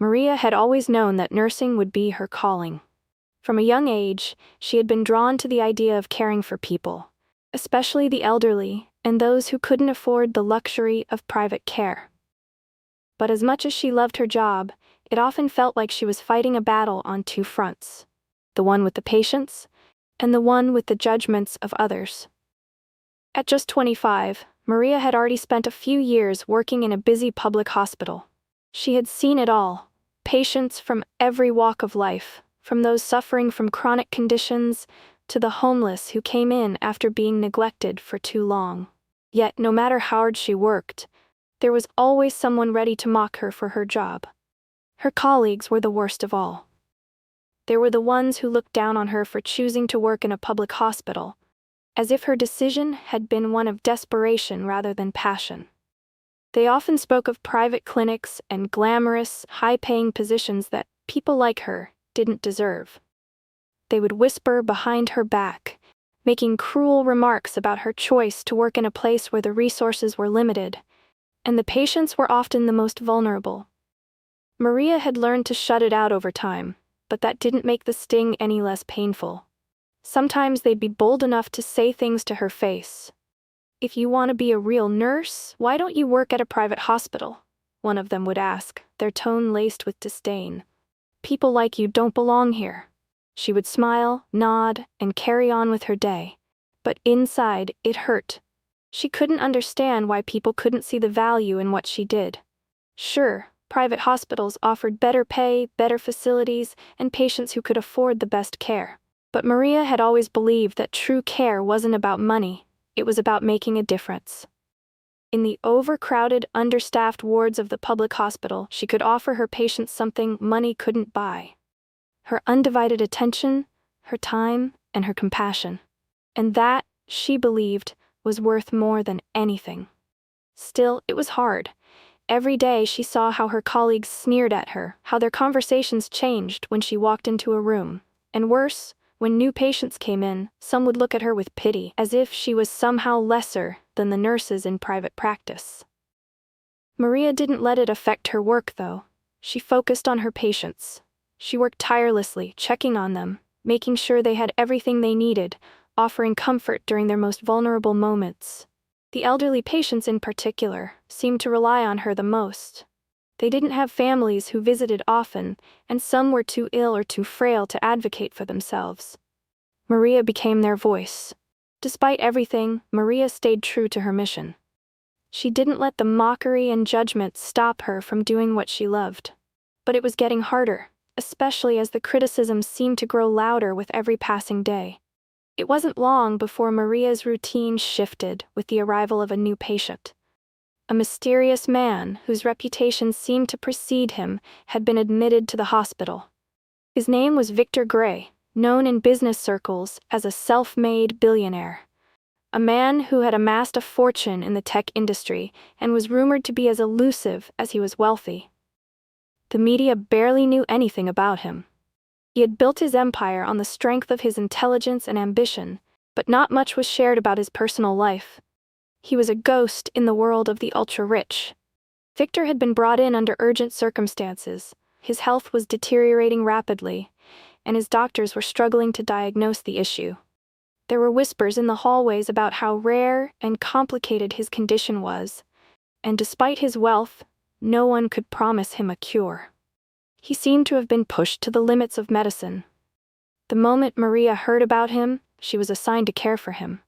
Maria had always known that nursing would be her calling. From a young age, she had been drawn to the idea of caring for people, especially the elderly and those who couldn't afford the luxury of private care. But as much as she loved her job, it often felt like she was fighting a battle on two fronts: the one with the patients, and the one with the judgments of others. At just 25, Maria had already spent a few years working in a busy public hospital. She had seen it all: patients from every walk of life, from those suffering from chronic conditions to the homeless who came in after being neglected for too long. Yet, no matter how hard she worked, there was always someone ready to mock her for her job. Her colleagues were the worst of all. There were the ones who looked down on her for choosing to work in a public hospital, as if her decision had been one of desperation rather than passion. They often spoke of private clinics and glamorous, high-paying positions that people like her didn't deserve. They would whisper behind her back, making cruel remarks about her choice to work in a place where the resources were limited, and the patients were often the most vulnerable. Maria had learned to shut it out over time, but that didn't make the sting any less painful. Sometimes they'd be bold enough to say things to her face. "If you want to be a real nurse, why don't you work at a private hospital?" one of them would ask, their tone laced with disdain. "People like you don't belong here." She would smile, nod, and carry on with her day. But inside, it hurt. She couldn't understand why people couldn't see the value in what she did. Sure, private hospitals offered better pay, better facilities, and patients who could afford the best care. But Maria had always believed that true care wasn't about money, it was about making a difference. In the overcrowded, understaffed wards of the public hospital, she could offer her patients something money couldn't buy: her undivided attention, her time, and her compassion. And that, she believed, was worth more than anything. Still, it was hard. Every day she saw how her colleagues sneered at her, how their conversations changed when she walked into a room. And worse, when new patients came in, some would look at her with pity, as if she was somehow lesser than the nurses in private practice. Maria didn't let it affect her work, though. She focused on her patients. She worked tirelessly, checking on them, making sure they had everything they needed, offering comfort during their most vulnerable moments. The elderly patients in particular seemed to rely on her the most. They didn't have families who visited often, and some were too ill or too frail to advocate for themselves. Maria became their voice. Despite everything, Maria stayed true to her mission. She didn't let the mockery and judgment stop her from doing what she loved. But it was getting harder, especially as the criticisms seemed to grow louder with every passing day. It wasn't long before Maria's routine shifted with the arrival of a new patient. A mysterious man, whose reputation seemed to precede him, had been admitted to the hospital. His name was Victor Gray, known in business circles as a self-made billionaire. A man who had amassed a fortune in the tech industry and was rumored to be as elusive as he was wealthy. The media barely knew anything about him. He had built his empire on the strength of his intelligence and ambition, but not much was shared about his personal life. He was a ghost in the world of the ultra-rich. Victor had been brought in under urgent circumstances. His health was deteriorating rapidly, and his doctors were struggling to diagnose the issue. There were whispers in the hallways about how rare and complicated his condition was, and despite his wealth, no one could promise him a cure. He seemed to have been pushed to the limits of medicine. The moment Maria heard about him, she was assigned to care for him.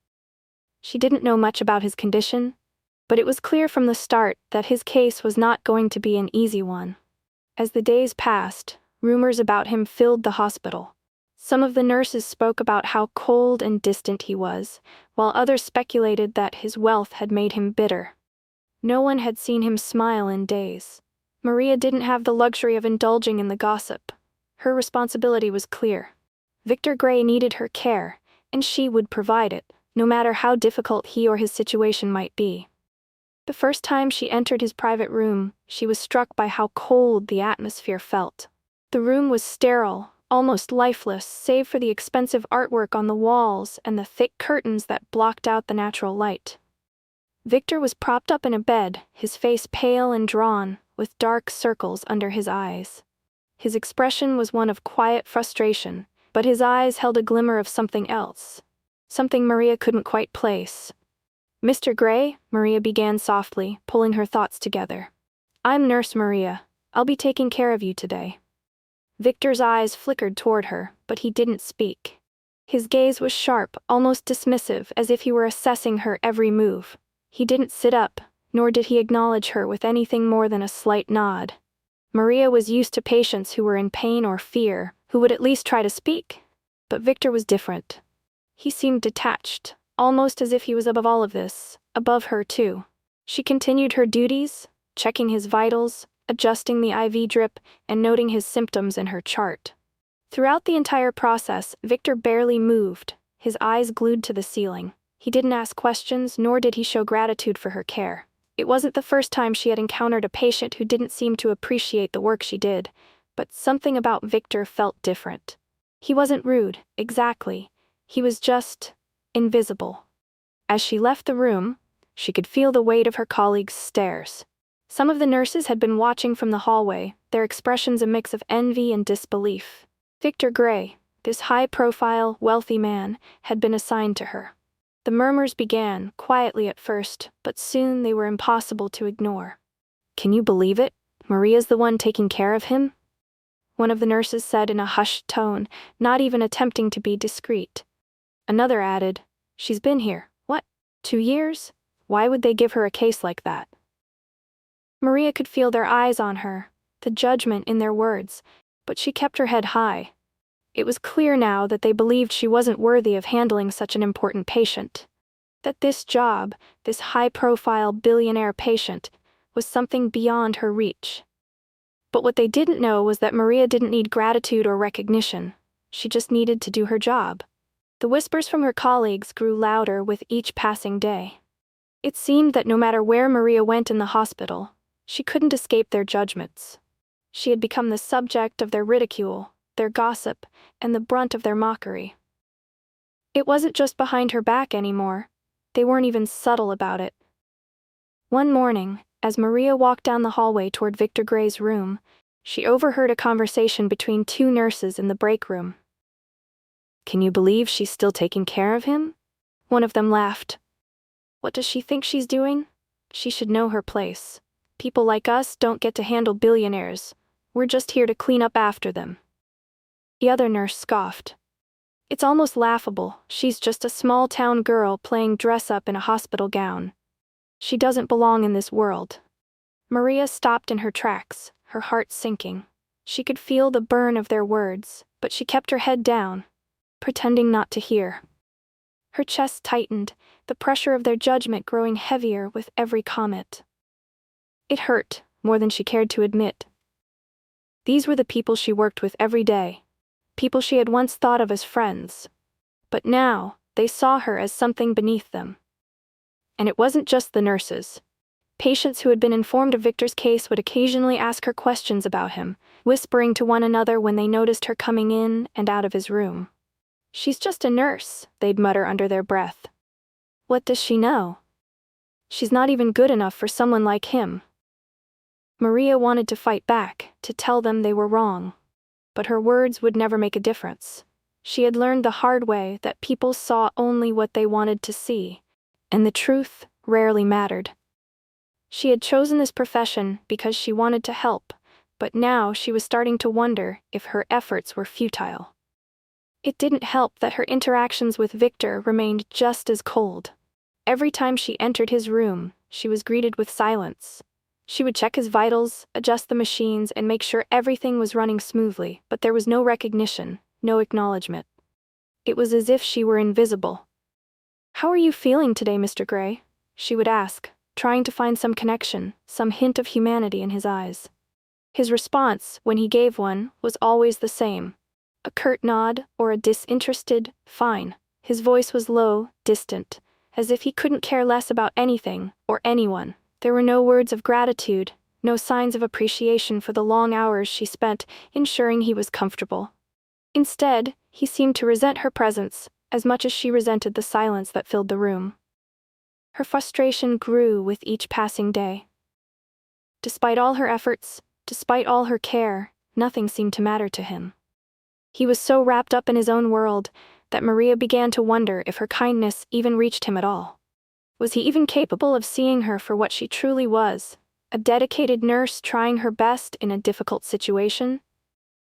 She didn't know much about his condition, but it was clear from the start that his case was not going to be an easy one. As the days passed, rumors about him filled the hospital. Some of the nurses spoke about how cold and distant he was, while others speculated that his wealth had made him bitter. No one had seen him smile in days. Maria didn't have the luxury of indulging in the gossip. Her responsibility was clear. Victor Gray needed her care, and she would provide it, no matter how difficult he or his situation might be. The first time she entered his private room, she was struck by how cold the atmosphere felt. The room was sterile, almost lifeless, save for the expensive artwork on the walls and the thick curtains that blocked out the natural light. Victor was propped up in a bed, his face pale and drawn, with dark circles under his eyes. His expression was one of quiet frustration, but his eyes held a glimmer of something else. Something Maria couldn't quite place. "Mr. Gray," Maria began softly, pulling her thoughts together. "I'm Nurse Maria. I'll be taking care of you today." Victor's eyes flickered toward her, but he didn't speak. His gaze was sharp, almost dismissive, as if he were assessing her every move. He didn't sit up, nor did he acknowledge her with anything more than a slight nod. Maria was used to patients who were in pain or fear, who would at least try to speak. But Victor was different. He seemed detached, almost as if he was above all of this, above her too. She continued her duties, checking his vitals, adjusting the IV drip, and noting his symptoms in her chart. Throughout the entire process, Victor barely moved, his eyes glued to the ceiling. He didn't ask questions, nor did he show gratitude for her care. It wasn't the first time she had encountered a patient who didn't seem to appreciate the work she did, but something about Victor felt different. He wasn't rude, exactly. He was just invisible. As she left the room, she could feel the weight of her colleagues' stares. Some of the nurses had been watching from the hallway, their expressions a mix of envy and disbelief. Victor Gray, this high-profile, wealthy man, had been assigned to her. The murmurs began, quietly at first, but soon they were impossible to ignore. "Can you believe it? Maria's the one taking care of him?" one of the nurses said in a hushed tone, not even attempting to be discreet. Another added, "She's been here, 2 years? Why would they give her a case like that?" Maria could feel their eyes on her, the judgment in their words, but she kept her head high. It was clear now that they believed she wasn't worthy of handling such an important patient. That this job, this high-profile billionaire patient, was something beyond her reach. But what they didn't know was that Maria didn't need gratitude or recognition. She just needed to do her job. The whispers from her colleagues grew louder with each passing day. It seemed that no matter where Maria went in the hospital, she couldn't escape their judgments. She had become the subject of their ridicule, their gossip, and the brunt of their mockery. It wasn't just behind her back anymore. They weren't even subtle about it. One morning, as Maria walked down the hallway toward Victor Gray's room, she overheard a conversation between 2 nurses in the break room. "Can you believe she's still taking care of him?" one of them laughed. "What does she think she's doing? She should know her place. People like us don't get to handle billionaires. We're just here to clean up after them." The other nurse scoffed. "It's almost laughable. She's just a small-town girl playing dress-up in a hospital gown. She doesn't belong in this world." Maria stopped in her tracks, her heart sinking. She could feel the burn of their words, but she kept her head down, pretending not to hear. Her chest tightened, the pressure of their judgment growing heavier with every comment. It hurt, more than she cared to admit. These were the people she worked with every day, people she had once thought of as friends. But now, they saw her as something beneath them. And it wasn't just the nurses. Patients who had been informed of Victor's case would occasionally ask her questions about him, whispering to one another when they noticed her coming in and out of his room. "She's just a nurse," they'd mutter under their breath. "What does she know? She's not even good enough for someone like him." Maria wanted to fight back, to tell them they were wrong. But her words would never make a difference. She had learned the hard way that people saw only what they wanted to see, and the truth rarely mattered. She had chosen this profession because she wanted to help, but now she was starting to wonder if her efforts were futile. It didn't help that her interactions with Victor remained just as cold. Every time she entered his room, she was greeted with silence. She would check his vitals, adjust the machines, and make sure everything was running smoothly, but there was no recognition, no acknowledgement. It was as if she were invisible. "How are you feeling today, Mr. Gray?" she would ask, trying to find some connection, some hint of humanity in his eyes. His response, when he gave one, was always the same. A curt nod, or a disinterested, "Fine." His voice was low, distant, as if he couldn't care less about anything, or anyone. There were no words of gratitude, no signs of appreciation for the long hours she spent ensuring he was comfortable. Instead, he seemed to resent her presence, as much as she resented the silence that filled the room. Her frustration grew with each passing day. Despite all her efforts, despite all her care, nothing seemed to matter to him. He was so wrapped up in his own world that Maria began to wonder if her kindness even reached him at all. Was he even capable of seeing her for what she truly was, a dedicated nurse trying her best in a difficult situation?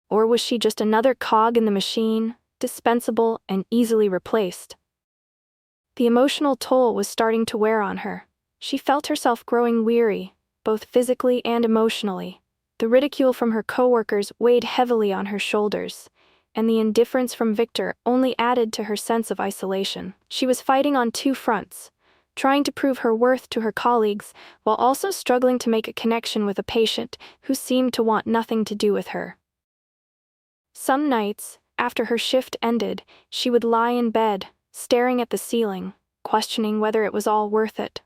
Or was she just another cog in the machine, dispensable and easily replaced? The emotional toll was starting to wear on her. She felt herself growing weary, both physically and emotionally. The ridicule from her coworkers weighed heavily on her shoulders, and the indifference from Victor only added to her sense of isolation. She was fighting on two fronts, trying to prove her worth to her colleagues while also struggling to make a connection with a patient who seemed to want nothing to do with her. Some nights, after her shift ended, she would lie in bed, staring at the ceiling, questioning whether it was all worth it.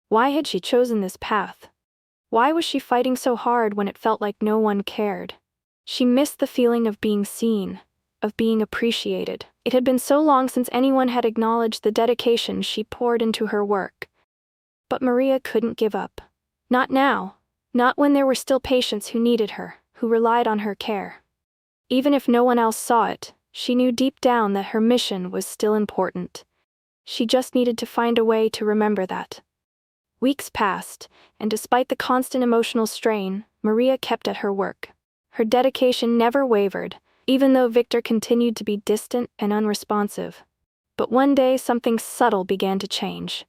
Why had she chosen this path? Why was she fighting so hard when it felt like no one cared? She missed the feeling of being seen, of being appreciated. It had been so long since anyone had acknowledged the dedication she poured into her work. But Maria couldn't give up. Not now. Not when there were still patients who needed her, who relied on her care. Even if no one else saw it, she knew deep down that her mission was still important. She just needed to find a way to remember that. Weeks passed, and despite the constant emotional strain, Maria kept at her work. Her dedication never wavered, even though Victor continued to be distant and unresponsive. But one day something subtle began to change.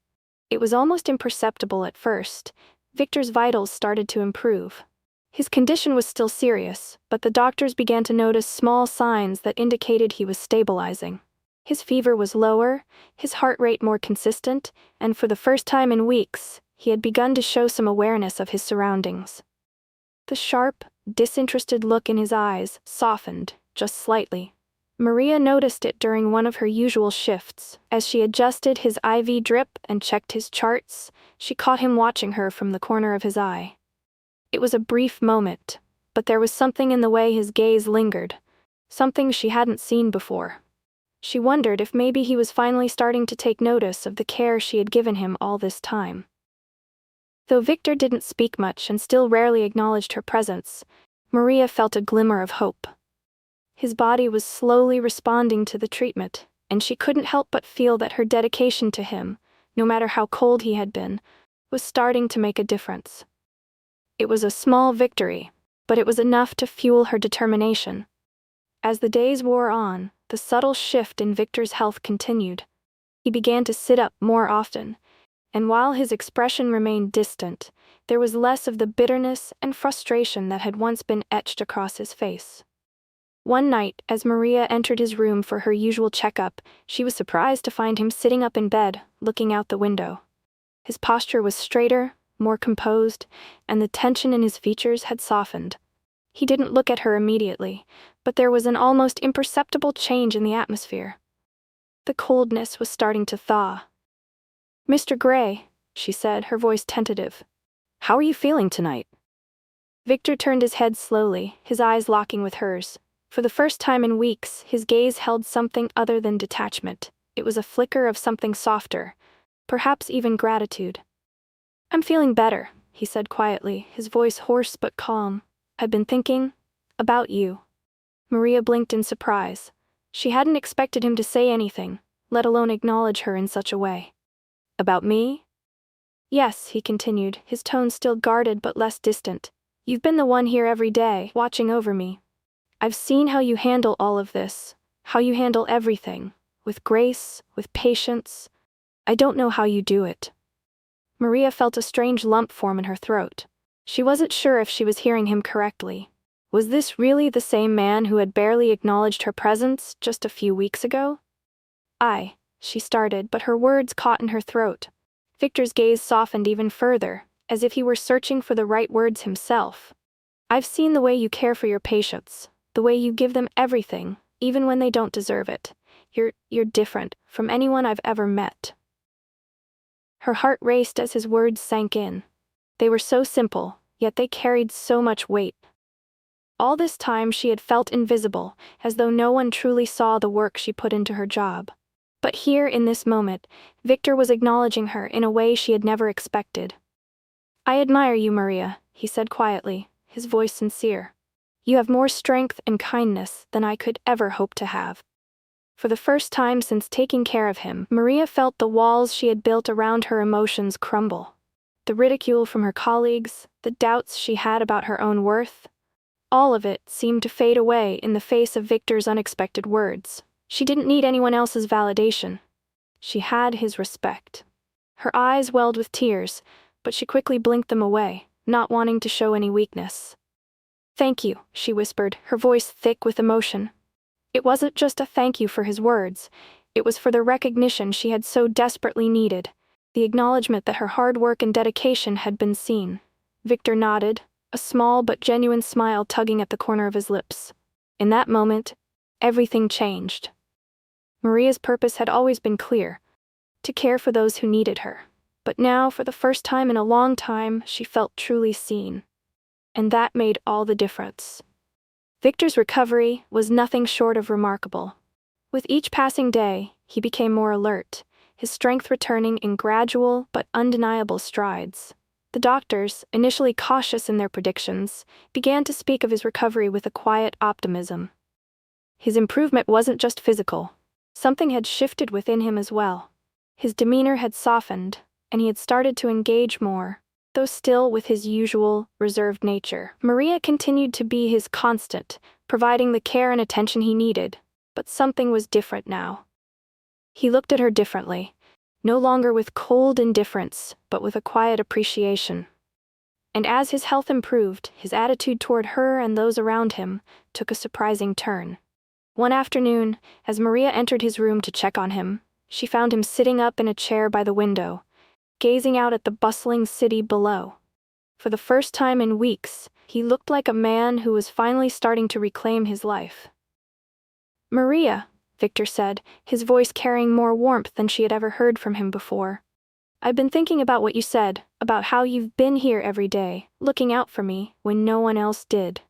It was almost imperceptible at first. Victor's vitals started to improve. His condition was still serious, but the doctors began to notice small signs that indicated he was stabilizing. His fever was lower, his heart rate more consistent, and for the first time in weeks, he had begun to show some awareness of his surroundings. The sharp, disinterested look in his eyes softened, just slightly. Maria noticed it during one of her usual shifts. As she adjusted his IV drip and checked his charts, she caught him watching her from the corner of his eye. It was a brief moment, but there was something in the way his gaze lingered, something she hadn't seen before. She wondered if maybe he was finally starting to take notice of the care she had given him all this time. Though Victor didn't speak much and still rarely acknowledged her presence, Maria felt a glimmer of hope. His body was slowly responding to the treatment, and she couldn't help but feel that her dedication to him, no matter how cold he had been, was starting to make a difference. It was a small victory, but it was enough to fuel her determination. As the days wore on, the subtle shift in Victor's health continued. He began to sit up more often, and while his expression remained distant, there was less of the bitterness and frustration that had once been etched across his face. One night, as Maria entered his room for her usual checkup, she was surprised to find him sitting up in bed, looking out the window. His posture was straighter, more composed, and the tension in his features had softened. He didn't look at her immediately, but there was an almost imperceptible change in the atmosphere. The coldness was starting to thaw. "Mr. Gray," she said, her voice tentative. "How are you feeling tonight?" Victor turned his head slowly, his eyes locking with hers. For the first time in weeks, his gaze held something other than detachment. It was a flicker of something softer, perhaps even gratitude. "I'm feeling better," he said quietly, his voice hoarse but calm. "I've been thinking about you." Maria blinked in surprise. She hadn't expected him to say anything, let alone acknowledge her in such a way. "About me?" "Yes," he continued, his tone still guarded but less distant. "You've been the one here every day, watching over me. I've seen how you handle all of this, how you handle everything, with grace, with patience. I don't know how you do it." Maria felt a strange lump form in her throat. She wasn't sure if she was hearing him correctly. Was this really the same man who had barely acknowledged her presence just a few weeks ago? She started, but her words caught in her throat. Victor's gaze softened even further, as if he were searching for the right words himself. "I've seen the way you care for your patients, the way you give them everything, even when they don't deserve it. You're different from anyone I've ever met." Her heart raced as his words sank in. They were so simple, yet they carried so much weight. All this time she had felt invisible, as though no one truly saw the work she put into her job. But here, in this moment, Victor was acknowledging her in a way she had never expected. "I admire you, Maria," he said quietly, his voice sincere. "You have more strength and kindness than I could ever hope to have." For the first time since taking care of him, Maria felt the walls she had built around her emotions crumble. The ridicule from her colleagues, the doubts she had about her own worth, all of it seemed to fade away in the face of Victor's unexpected words. She didn't need anyone else's validation. She had his respect. Her eyes welled with tears, but she quickly blinked them away, not wanting to show any weakness. "Thank you," she whispered, her voice thick with emotion. It wasn't just a thank you for his words, it was for the recognition she had so desperately needed, the acknowledgement that her hard work and dedication had been seen. Victor nodded, a small but genuine smile tugging at the corner of his lips. In that moment, everything changed. Maria's purpose had always been clear: to care for those who needed her. But now, for the first time in a long time, she felt truly seen. And that made all the difference. Victor's recovery was nothing short of remarkable. With each passing day, he became more alert, his strength returning in gradual but undeniable strides. The doctors, initially cautious in their predictions, began to speak of his recovery with a quiet optimism. His improvement wasn't just physical. Something had shifted within him as well. His demeanor had softened, and he had started to engage more, though still with his usual, reserved nature. Maria continued to be his constant, providing the care and attention he needed, but something was different now. He looked at her differently, no longer with cold indifference, but with a quiet appreciation. And as his health improved, his attitude toward her and those around him took a surprising turn. One afternoon, as Maria entered his room to check on him, she found him sitting up in a chair by the window, gazing out at the bustling city below. For the first time in weeks, he looked like a man who was finally starting to reclaim his life. "Maria," Victor said, his voice carrying more warmth than she had ever heard from him before. "I've been thinking about what you said, about how you've been here every day, looking out for me when no one else did."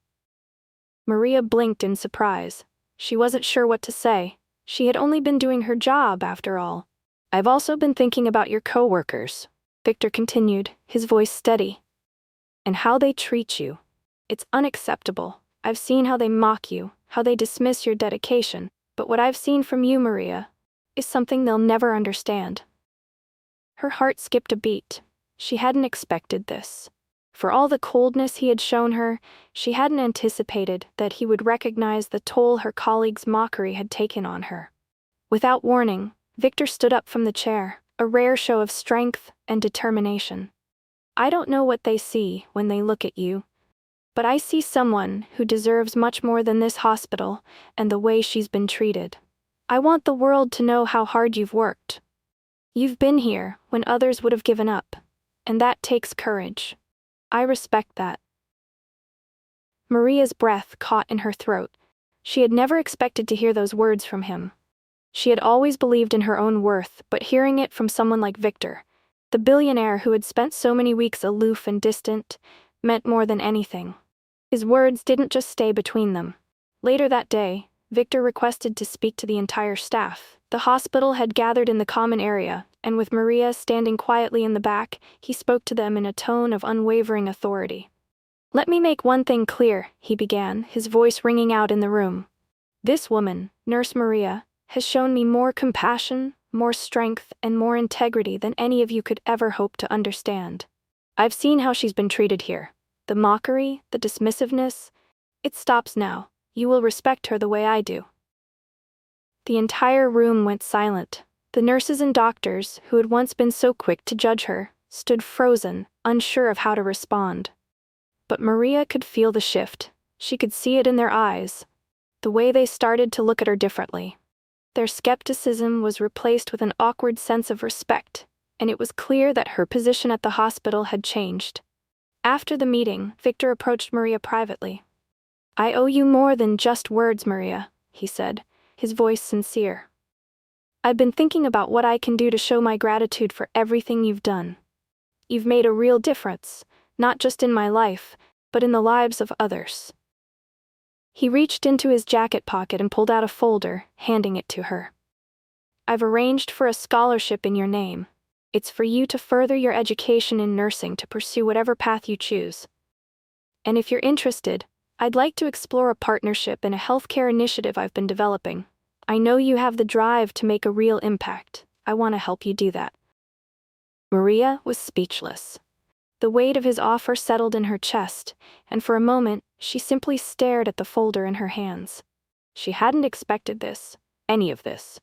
Maria blinked in surprise. She wasn't sure what to say. She had only been doing her job, after all. "I've also been thinking about your coworkers," Victor continued, his voice steady. "And how they treat you. It's unacceptable. I've seen how they mock you, how they dismiss your dedication, but what I've seen from you, Maria, is something they'll never understand." Her heart skipped a beat. She hadn't expected this. For all the coldness he had shown her, she hadn't anticipated that he would recognize the toll her colleagues' mockery had taken on her. Without warning, Victor stood up from the chair, a rare show of strength and determination. "I don't know what they see when they look at you, but I see someone who deserves much more than this hospital and the way she's been treated. I want the world to know how hard you've worked. You've been here when others would have given up, and that takes courage. I respect that." Maria's breath caught in her throat. She had never expected to hear those words from him. She had always believed in her own worth, but hearing it from someone like Victor, the billionaire who had spent so many weeks aloof and distant, meant more than anything. His words didn't just stay between them. Later that day, Victor requested to speak to the entire staff. The hospital had gathered in the common area, and with Maria standing quietly in the back, he spoke to them in a tone of unwavering authority. "Let me make one thing clear," he began, his voice ringing out in the room. "This woman, Nurse Maria, has shown me more compassion, more strength, and more integrity than any of you could ever hope to understand. I've seen how she's been treated here. The mockery, the dismissiveness. It stops now. You will respect her the way I do." The entire room went silent. The nurses and doctors, who had once been so quick to judge her, stood frozen, unsure of how to respond. But Maria could feel the shift. She could see it in their eyes. The way they started to look at her differently. Their skepticism was replaced with an awkward sense of respect, and it was clear that her position at the hospital had changed. After the meeting, Victor approached Maria privately. "I owe you more than just words, Maria," he said, his voice sincere. "I've been thinking about what I can do to show my gratitude for everything you've done. You've made a real difference, not just in my life, but in the lives of others." He reached into his jacket pocket and pulled out a folder, handing it to her. I've arranged for a scholarship in your name. It's for you to further your education in nursing to pursue whatever path you choose. And if you're interested, I'd like to explore a partnership in a healthcare initiative I've been developing. I know you have the drive to make a real impact. I want to help you do that." Maria was speechless. The weight of his offer settled in her chest, and for a moment, she simply stared at the folder in her hands. She hadn't expected this, any of this.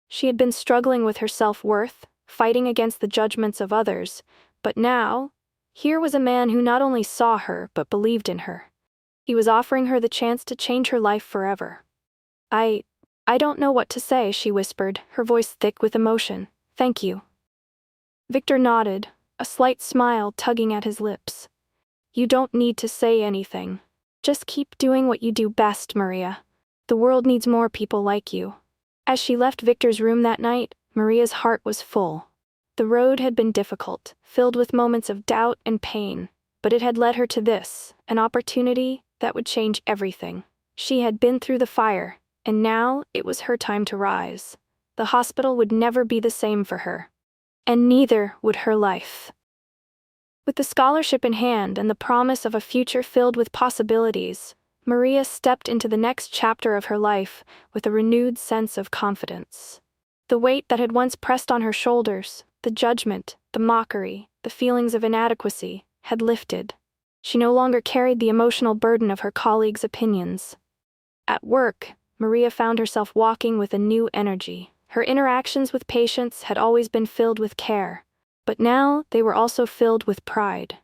She had been struggling with her self-worth, fighting against the judgments of others, but now, here was a man who not only saw her but believed in her. He was offering her the chance to change her life forever. I don't know what to say," she whispered, her voice thick with emotion. "Thank you." Victor nodded, a slight smile tugging at his lips. "You don't need to say anything. Just keep doing what you do best, Maria. The world needs more people like you." As she left Victor's room that night, Maria's heart was full. The road had been difficult, filled with moments of doubt and pain, but it had led her to this, an opportunity that would change everything. She had been through the fire, and now it was her time to rise. The hospital would never be the same for her. And neither would her life. With the scholarship in hand and the promise of a future filled with possibilities, Maria stepped into the next chapter of her life with a renewed sense of confidence. The weight that had once pressed on her shoulders, the judgment, the mockery, the feelings of inadequacy, had lifted. She no longer carried the emotional burden of her colleagues' opinions. At work, Maria found herself walking with a new energy. Her interactions with patients had always been filled with care, but now they were also filled with pride.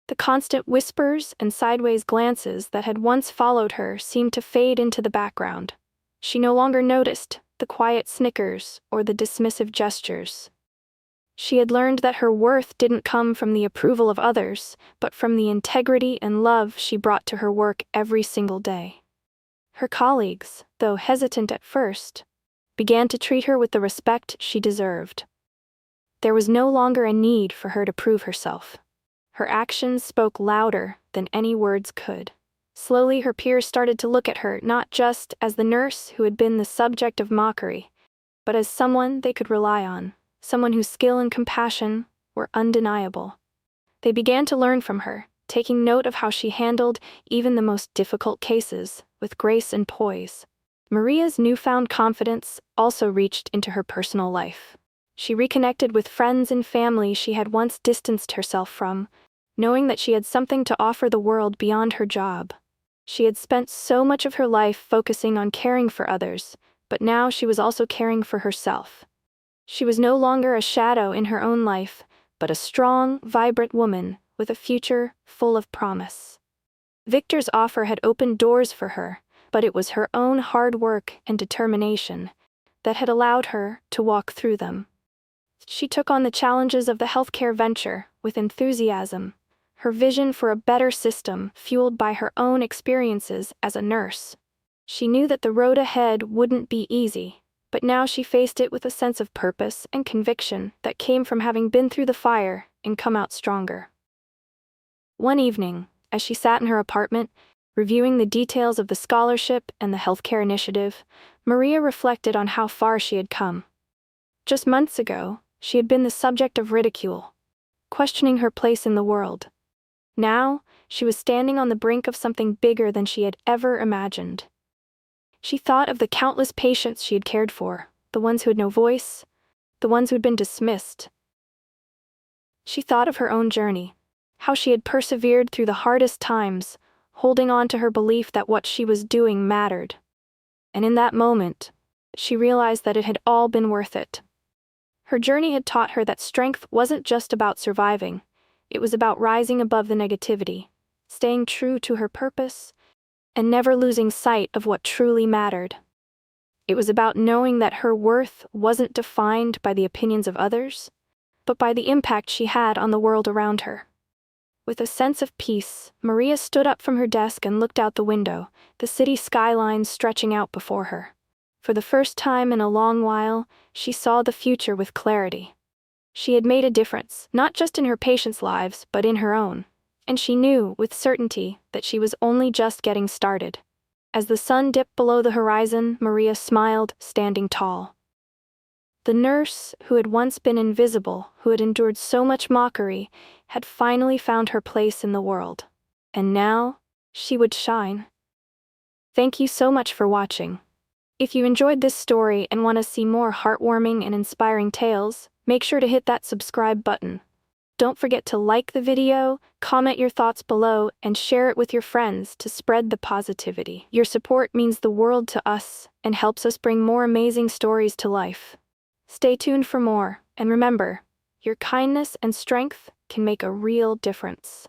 The constant whispers and sideways glances that had once followed her seemed to fade into the background. She no longer noticed the quiet snickers or the dismissive gestures. She had learned that her worth didn't come from the approval of others, but from the integrity and love she brought to her work every single day. Her colleagues, though hesitant at first, began to treat her with the respect she deserved. There was no longer a need for her to prove herself. Her actions spoke louder than any words could. Slowly, her peers started to look at her not just as the nurse who had been the subject of mockery, but as someone they could rely on, someone whose skill and compassion were undeniable. They began to learn from her, taking note of how she handled even the most difficult cases with grace and poise. Maria's newfound confidence also reached into her personal life. She reconnected with friends and family she had once distanced herself from, knowing that she had something to offer the world beyond her job. She had spent so much of her life focusing on caring for others, but now she was also caring for herself. She was no longer a shadow in her own life, but a strong, vibrant woman with a future full of promise. Victor's offer had opened doors for her, but it was her own hard work and determination that had allowed her to walk through them. She took on the challenges of the healthcare venture with enthusiasm, her vision for a better system fueled by her own experiences as a nurse. She knew that the road ahead wouldn't be easy, but now she faced it with a sense of purpose and conviction that came from having been through the fire and come out stronger. One evening, as she sat in her apartment, reviewing the details of the scholarship and the healthcare initiative, Maria reflected on how far she had come. Just months ago, she had been the subject of ridicule, questioning her place in the world. Now, she was standing on the brink of something bigger than she had ever imagined. She thought of the countless patients she had cared for, the ones who had no voice, the ones who had been dismissed. She thought of her own journey, how she had persevered through the hardest times, holding on to her belief that what she was doing mattered. And in that moment, she realized that it had all been worth it. Her journey had taught her that strength wasn't just about surviving, it was about rising above the negativity, staying true to her purpose, and never losing sight of what truly mattered. It was about knowing that her worth wasn't defined by the opinions of others, but by the impact she had on the world around her. With a sense of peace, Maria stood up from her desk and looked out the window, the city skyline stretching out before her. For the first time in a long while, she saw the future with clarity. She had made a difference, not just in her patients' lives, but in her own. And she knew, with certainty, that she was only just getting started. As the sun dipped below the horizon, Maria smiled, standing tall. The nurse, who had once been invisible, who had endured so much mockery, had finally found her place in the world. And now, she would shine. Thank you so much for watching. If you enjoyed this story and want to see more heartwarming and inspiring tales, make sure to hit that subscribe button. Don't forget to like the video, comment your thoughts below, and share it with your friends to spread the positivity. Your support means the world to us and helps us bring more amazing stories to life. Stay tuned for more, and remember, your kindness and strength can make a real difference.